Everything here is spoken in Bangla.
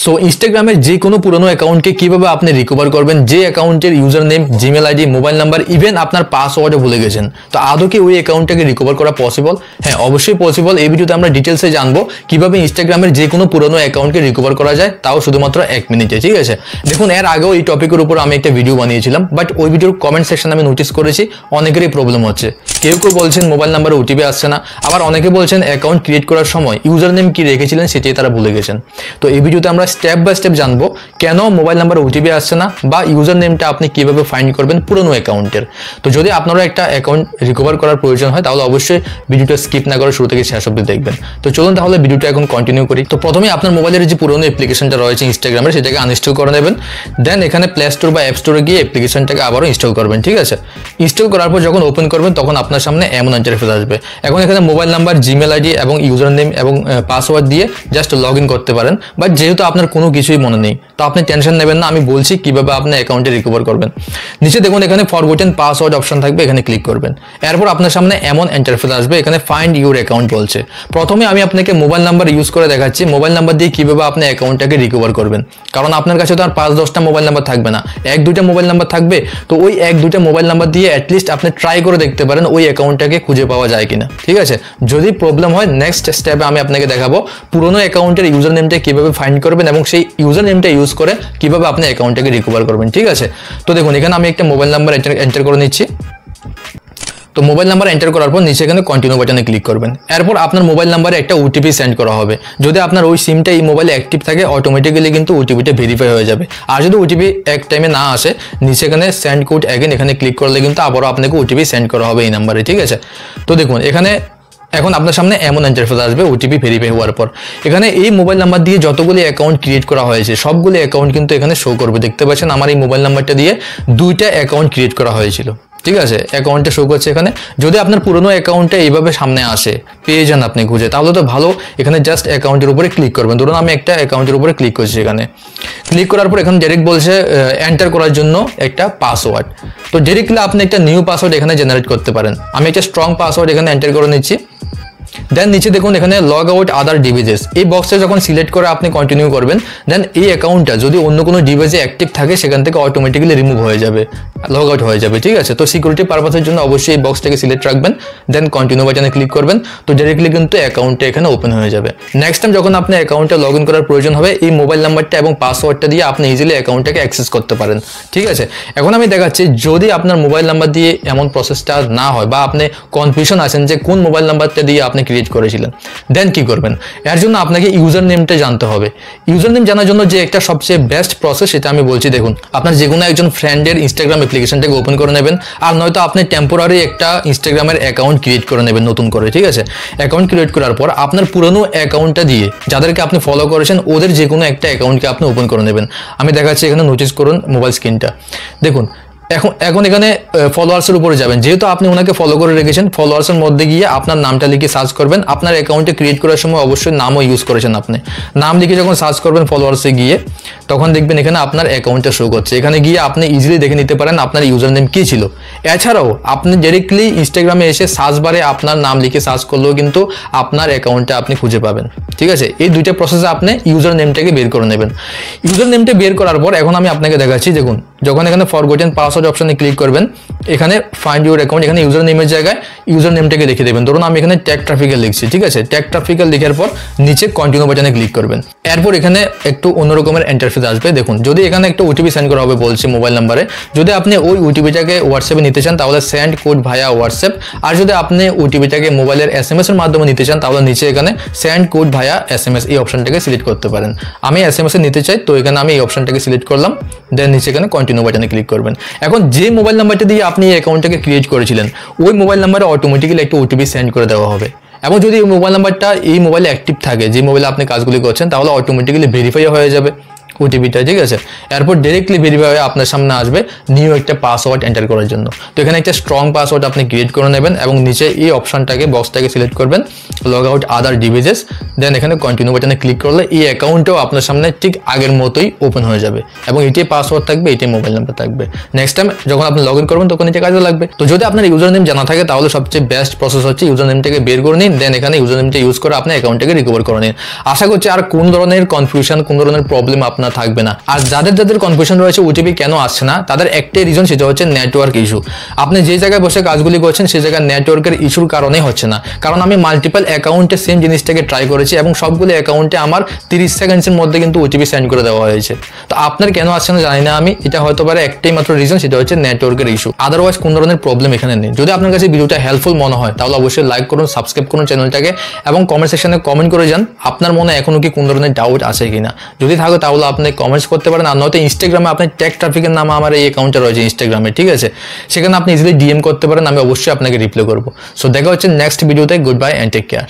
সো ইনস্টাগ্রামের যে কোনো পুরনো অ্যাকাউন্টকে কিভাবে আপনি রিকভার করবেন, যে অ্যাকাউন্টের user name, Gmail ID, mobile number, even আপনার পাসওয়ার্ডও ভুলে গেছেন, তো আদৌ কি ওই অ্যাকাউন্টটাকে রিকভার করা পসিবল? হ্যাঁ, অবশ্যই পসিবল। এই ভিডিওতে আমরা ডিটেলসে জানবো কিভাবে ইনস্টাগ্রামের যে কোনো পুরনো অ্যাকাউন্টকে রিকভার করা যায়, তাও শুধুমাত্র 1 মিনিটে। ঠিক আছে, দেখুন এর আগেও এই টপিকের উপর আমি একটা ভিডিও বানিয়েছিলাম, বাট ওই ভিডিওর কমেন্ট সেকশনে আমি নোটিস করেছি অনেকেরই প্রবলেম হচ্ছে। কেউ কেউ বলছেন মোবাইল নাম্বারে ওটিপি আসছে না, আবার অনেকে বলছেন অ্যাকাউন্ট ক্রিয়েট করার সময় ইউজার নেম কি রেখেছিলেন সেটাই তারা ভুলে গেছেন। তো এই ভিডিওতে আমরা স্টেপ বাই স্টেপ জানবো কেন মোবাইল নাম্বার ওটিপি আসছে না, বা ইউজার নেমটা আপনি কিভাবে ফাইন্ড করবেন পুরনো অ্যাকাউন্টের। তো যদি আপনারা একটা অ্যাকাউন্ট রিকভার করার প্রয়োজন হয় তাহলে অবশ্যই ভিডিওটা স্কিপ না করে শুরু থেকে শেষ অবধি দেখবেন। তো চলুন তাহলে ভিডিওটা এখন কন্টিনিউ করি। তো প্রথমে আপনার মোবাইলের যে পুরনো অ্যাপ্লিকেশনটা রয়েছে ইনস্টাগ্রামের, সেটাকে আনইনস্টল করে নেবেন। দেন এখানে প্লে স্টোর বা অ্যাপ স্টোরে গিয়ে অ্যাপ্লিকেশনটাকে আবারও ইনস্টল করবেন। ঠিক আছে, ইনস্টল করার পর যখন ওপেন করবেন তখন আপনার সামনে এমন ইন্টারফেস আসবে। এখন এখানে মোবাইল নাম্বার, জিমেল আইডি এবং ইউজার নেম এবং পাসওয়ার্ড দিয়ে জাস্ট লগ ইন করতে পারেন। বাট যেহেতু আপনার কোনো কিছুই মনে নেই, তো আপনি টেনশন নেবেন না, আমি বলছি কিভাবে আপনি অ্যাকাউন্টে রিকভার করবেন। নিচে দেখুন এখানে ফরগটেন পাসওয়ার্ড অপশন থাকবে, এখানে ক্লিক করবেন। এরপর আপনার সামনে এমন ইন্টারফেস আসবে, এখানে ফাইন্ড ইউর অ্যাকাউন্ট বলছে। প্রথমে আমি আপনাকে মোবাইল নাম্বার ইউজ করে দেখাচ্ছি, মোবাইল নাম্বার দিয়ে কিভাবে আপনি অ্যাকাউন্টটাকে রিকভার করবেন। কারণ আপনার কাছে তো আর 5-10টা মোবাইল নাম্বার থাকবে না, 1-2টা মোবাইল নাম্বার থাকবে। তো ওই 1-2টা মোবাইল নাম্বার দিয়ে অ্যাটলিস্ট আপনি ট্রাই করে দেখতে পারেন ওই অ্যাকাউন্টটাকে খুঁজে পাওয়া যায় কিনা। ঠিক আছে, যদি প্রবলেম হয় নেক্সট স্টেপে আমি আপনাকে দেখাবো পুরনো অ্যাকাউন্টের ইউজার নেমটা কিভাবে ফাইন্ড করবেন এবং সেই ইউজার নেমটা ইউজ করে কিভাবে আপনি অ্যাকাউন্টটাকে রিকভার করবেন। ঠিক আছে, তো দেখুন এখানে আমি একটা মোবাইল নাম্বার এন্টার করে নিচ্ছি। তো মোবাইল নাম্বার এন্টার করার পর নিচে এখানে কন্টিনিউ বাটনে ক্লিক করবেন। এরপর আপনার মোবাইল নাম্বারে একটা ওটিপি সেন্ড করা হবে। যদি আপনার ওই সিমটা এই মোবাইলে অ্যাক্টিভ থাকে অটোমেটিক্যালি কিন্তু ওটিপিটা ভেরিফাই হয়ে যাবে। আর যদি ওটিপি এক টাইমে না আসে, নিচে এখানে সেন্ড কোড অ্যাগেন এখানে ক্লিক করলে কিন্তু আবারও আপনাকে ওটিপি সেন্ড করা হবে এই নাম্বারে। ঠিক আছে, তো দেখুন এখানে এখন আপনার সামনে এমন ইন্টারফেস আসবে ওটিপি ভেরিফাই হওয়ার পর। এখানে এই মোবাইল নাম্বার দিয়ে যতগুলি অ্যাকাউন্ট ক্রিয়েট করা হয়েছে সবগুলি অ্যাকাউন্ট কিন্তু এখানে শো করবে। দেখতে পাচ্ছেন আমার এই মোবাইল নাম্বারটা দিয়ে 2টা অ্যাকাউন্ট ক্রিয়েট করা হয়েছিল। ঠিক আছে, অ্যাকাউন্টটা শো করছে এখানে। যদি আপনার পুরনো অ্যাকাউন্টটা এইভাবে সামনে আসে, পেয়ে যান আপনি খুঁজে, তাহলে তো ভালো। এখানে জাস্ট অ্যাকাউন্টের উপরে ক্লিক করবেন। ধরুন আমি একটা অ্যাকাউন্টের উপরে ক্লিক করছি, এখানে ক্লিক করার পর এখানে ডাইরেক্ট বলছে এন্টার করার জন্য একটা পাসওয়ার্ড। তো ডাইরেক্টলি আপনি একটা নিউ পাসওয়ার্ড এখানে জেনারেট করতে পারেন। আমি একটা স্ট্রং পাসওয়ার্ড এখানে এন্টার করে নিচ্ছি। দেন নিচে দেখুন এখানে লগ আউট আদার ডিভাইসেস, এই বক্সে যখন সিলেক্ট করে আপনি কন্টিনিউ করবেন, দেন এই অ্যাকাউন্টটা যদি অন্য কোনো ডিভাইসে অ্যাক্টিভ থাকে সেখান থেকে অটোমেটিক্যালি রিমুভ হয়ে যাবে, লগ আউট হয়ে যাবে। ঠিক আছে, তো সিকিউরিটি পারপাসের জন্য অবশ্যই এই বক্সটাকে সিলেক্ট রাখবেন। দেন কন্টিনিউ বাটনে ক্লিক করবেন, তো ডাইরেক্টলি কিন্তু অ্যাকাউন্টটা এখানে ওপেন হয়ে যাবে। নেক্সট টাইম যখন আপনি অ্যাকাউন্টে লগ ইন করার প্রয়োজন হবে, এই মোবাইল নাম্বারটা এবং পাসওয়ার্ডটা দিয়ে আপনি ইজিলি অ্যাকাউন্টটাকে অ্যাক্সেস করতে পারেন। ঠিক আছে, এখন আমি দেখাচ্ছি যদি আপনার মোবাইল নাম্বার দিয়ে এমন প্রসেসটা না হয় বা আপনি কনফিউশন আছেন যে কোন মোবাইল নাম্বারটা দিয়ে আপনি ক্রিয়েট করেছিলেন, দেন কি করবেন। এর জন্য আপনাকে ইউজার নেমটা জানতে হবে। ইউজার নেম জানার জন্য যে একটা সবচেয়ে বেস্ট প্রসেস সেটা আমি বলছি। দেখুন আপনার যে কোনো একজন ফ্রেন্ডের ইনস্টাগ্রাম অ্যাপ্লিকেশনটাকে ওপেন করে নেবেন, আর নয়তো আপনি টেম্পোরারি একটা ইনস্টাগ্রামের অ্যাকাউন্ট ক্রিয়েট করে নেবেন নতুন করে। ঠিক আছে, অ্যাকাউন্ট ক্রিয়েট করার পর আপনার পুরনো অ্যাকাউন্টটা দিয়ে যাদেরকে আপনি ফলো করেছেন ওদের যে কোনো একটা অ্যাকাউন্টকে আপনি ওপেন করে নেবেন। আমি দেখাচ্ছি, এখানে নোটিস করুন মোবাইল স্ক্রিনটা। দেখুন এখন এখানে ফলোয়ার্সের উপরে যাবেন। যেহেতু আপনি ওনাকে ফলো করে রেখেছেন, ফলোয়ার্সের মধ্যে গিয়ে আপনার নামটা লিখে সার্চ করবেন। আপনার অ্যাকাউন্টে ক্রিয়েট করার সময় অবশ্যই নামও ইউজ করেছেন আপনি। নাম লিখে যখন সার্চ করবেন ফলোয়ার্সে গিয়ে, তখন দেখবেন এখানে আপনার অ্যাকাউন্টটা শো করছে। এখানে গিয়ে আপনি ইজিলি দেখে নিতে পারেন আপনার ইউজার নেম কী ছিল। এছাড়াও আপনি ডাইরেক্টলি ইনস্টাগ্রামে এসে সার্চ বারে আপনার নাম লিখে সার্চ করলেও কিন্তু আপনার অ্যাকাউন্টটা আপনি খুঁজে পাবেন। ঠিক আছে, এই দুইটা প্রসেসে আপনি ইউজার নেমটাকে বের করে নেবেন। ইউজার নেমটা বের করার পর এখন আমি আপনাকে দেখাচ্ছি। দেখুন যখন এখানে ফরগটেন পাসওয়ার্ড অপশনে ক্লিক করবেন, এখানে ফাইন্ড ইউর অ্যাকাউন্ট, এখানে ইউজার নেমের জায়গায় ইউজার নেমটাকে লিখে দেবেন। ধরুন আমি এখানে ট্যাগ ট্রাফিক্যাল লিখছি। ঠিক আছে, ট্যাগ ট্রাফিক্যাল লিখার পর নিচে কন্টিনিউ বাটনে ক্লিক করবেন। এরপর এখানে একটু অন্যরকমের ইন্টারফেস আসবে। দেখুন যদি এখানে একটা ওটিপি সেন্ড করা হবে বলছে মোবাইল নাম্বারে, যদি আপনি ওই ওটিপিটাকে হোয়াটসঅ্যাপে নিতে চান তাহলে সেন্ড কোড ভায়া হোয়াটসঅ্যাপ। আর যদি আপনি ওটিপিটাকে মোবাইলের SMS এর মাধ্যমে নিতে চান তাহলে নিচে এখানে সেন্ড কোড ভায়া SMS এই অপশনটাকে সিলেক্ট করতে পারেন। আমি SMS এ নিতে চাই, তো এখানে আমি এই অপশনটাকে সিলেক্ট করলাম। দেন নিচে এখানে কন্টিনিউ বাটনে ক্লিক করবেন। এখন যে মোবাইল নাম্বারটা দিয়ে আপনি এই অ্যাকাউন্টটাকে ক্রিয়েট করেছিলেন ওই মোবাইল নাম্বারে অটোমেটিক্যালি একটা ওটিপি সেন্ড করে দেওয়া হবে। এবং যদি এই মোবাইল নাম্বারটা এই মোবাইলে অ্যাক্টিভ থাকে, যে মোবাইলে আপনি কাজগুলি করছেন, তাহলে অটোমেটিক্যালি ভেরিফাই হয়ে যাবে। ওটিপিটা, ঠিক আছে। এরপর ডাইরেক্টলি ভেরিফাই হয়ে আপনার সামনে আসবে নিউ একটা পাসওয়ার্ড এন্টার করার জন্য। তো এখানে একটা স্ট্রং পাসওয়ার্ড আপনি ক্রিয়েট করে নেবেন এবং নিচে এই অপশনটাকে বক্সটাকে সিলেক্ট করবেন, লগ আউট আদার ডিভাইসেস, দেন এখানে কন্টিনিউ বাটনে ক্লিক করলে এই অ্যাকাউন্টটাও আপনার সামনে ঠিক আগের মতোই ওপেন হয়ে যাবে এবং এটাই পাসওয়ার্ড থাকবে, এটাই মোবাইল নাম্বার থাকবে। নেক্সট টাইম যখন আপনি লগ ইন করবেন তখন এটা কাজে লাগবে। তো যদি আপনার ইউজার নেম জানা থাকে তাহলে সবচেয়ে বেস্ট প্রসেস হচ্ছে ইউজার নেমটাকে বের করে নিন, দেন এখানে ইউজার নেমটা ইউজ করে আপনি অ্যাকাউন্টটাকে রিকভার করে নিন। আশা করছি আর কোন ধরনের কনফিউশন, কোন ধরনের প্রবলেম আপনার থাকবে না। আর যাদের কনফিউশন রয়েছে ওটিপি কেন আসছে না, তাদের একটাই রিজন, সেটা হচ্ছে নেটওয়ার্ক ইস্যু। আপনি যে জায়গায় বসে কাজগুলি করছেন সেই জায়গায় নেটওয়ার্কের ইস্যুর কারণেই হচ্ছে না। কারণ আমি মাল্টিপল অ্যাকাউন্টে সেম জিনিসটাকে ট্রাই করেছি এবং সবগুলো অ্যাকাউন্টে আমার 30 সেকেন্ডসের মধ্যে কিন্তু ওটিপি সেন্ড করে দেওয়া হয়েছে। তো আপনার কেন আসছে না জানি না আমি, এটা হয়তো পারে একটাই মাত্র রিজন, সেটা হচ্ছে নেটওয়ার্কের ইস্যু। আদারওয়াইজ কোন ধরনের প্রবলেম এখানে নেই। যদি আপনার কাছে ভিডিওটা হেল্পফুল মনে হয় তাহলে অবশ্যই লাইক করুন, সাবস্ক্রাইব করুন চ্যানেলটাকে এবং কমেন্ট সেকশনে কমেন্ট করে যান আপনার মনে এখনো কি কোন ধরনের ডাউট আছে কিনা। যদি থাকে তাহলে আপনি কমেন্টস করতে পারেন, আর নয়তো ইনস্টাগ্রামে আপনি টেক ট্রাফিকের নামে আমার এই অ্যাকাউন্টটা রয়েছে ইনস্টাগ্রামে, ঠিক আছে, সেখানে আপনি ইজিলি ডিএম করতে পারেন, আমি অবশ্যই আপনাকে রিপ্লাই করবো। সো দেখা হচ্ছে নেক্সট ভিডিওতে। Good bye and take care.